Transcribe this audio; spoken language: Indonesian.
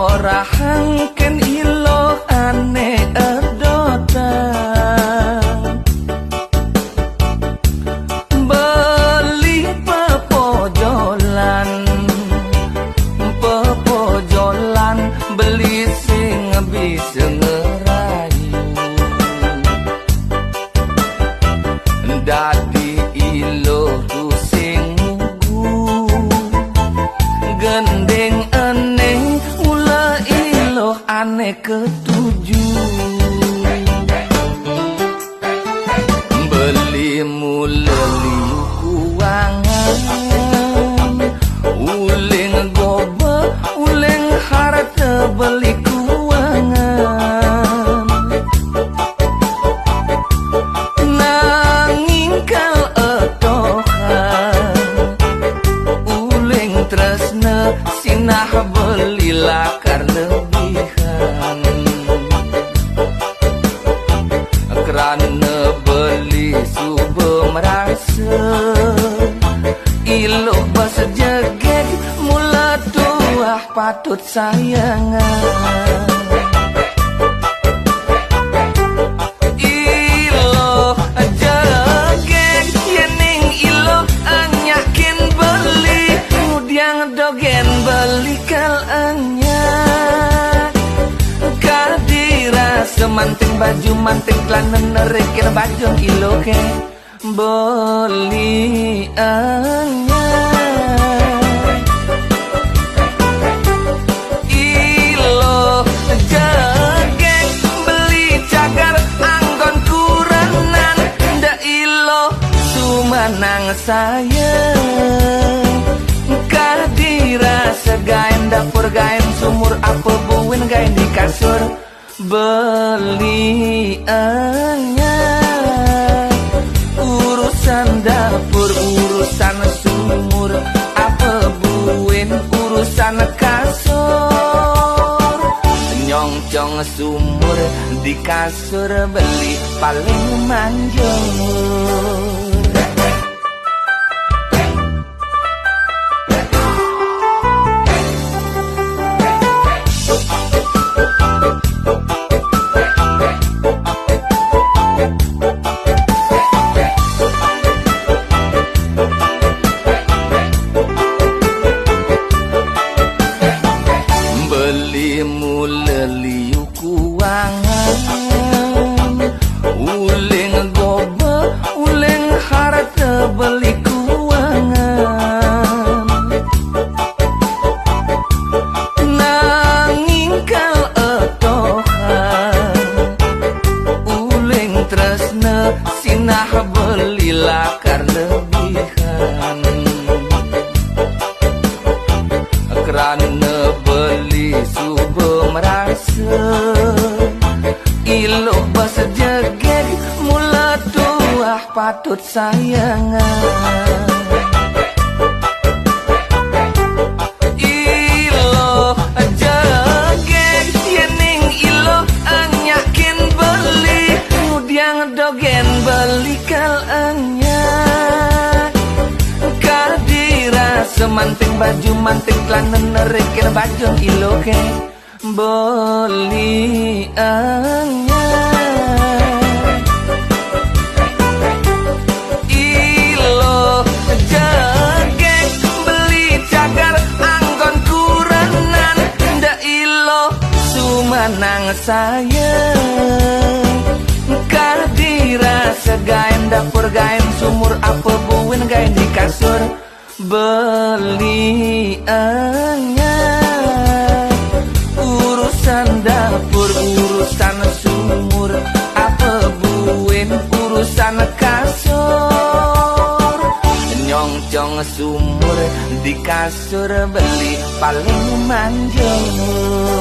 ora hangken ilo ane edotan beli pepojolan beli sing bisa ngerayu dadi ilo tu sing gendeng aneh mula ilo aneh ketujuh beli mula liu kuangan uling goba uling harta beli kuangan nanging kal etohan uling tresna sinah beli lakar lebihan kerana beli subuh merasa ilo bahasa jegek mula tuah patut sayangan ilo jegek yening ilo anyakin beli mudiang dogen beli kal anyak kadira semanting baju manting klanen nerekin baju ilo ke beli anyak ilo jegek beli cagar anggon kuranan nda ilo sumanang sayang kadira segain dapur gain sumur apa buin gain di kasur beli anyak urusan dapur urusan sumur apa buin urusan kasur nyongcong sumur di kasur beli paling manjur mula liu kuangan uling goba uling harta beli kuangan nanging kal etohan uling tresna sinah beli lakar lebihan kerana beli subuh merasa ilo bahasa jegek mula tuah patut sayangan ilo jegek yening ilo anyakin beli mudiang dogen beli kal anyak kadira semanting baju manting klanen nerekin baju ilo ke beli anyak ilo jegek beli cagar anggon kuranan nda ilo sumanang sayang kadira segain dapur gain sumur apa buin gain di kasur beli anyak urusan dapur urusan sumur apa buin urusan kasur nyongcong sumur di kasur beli paling manjur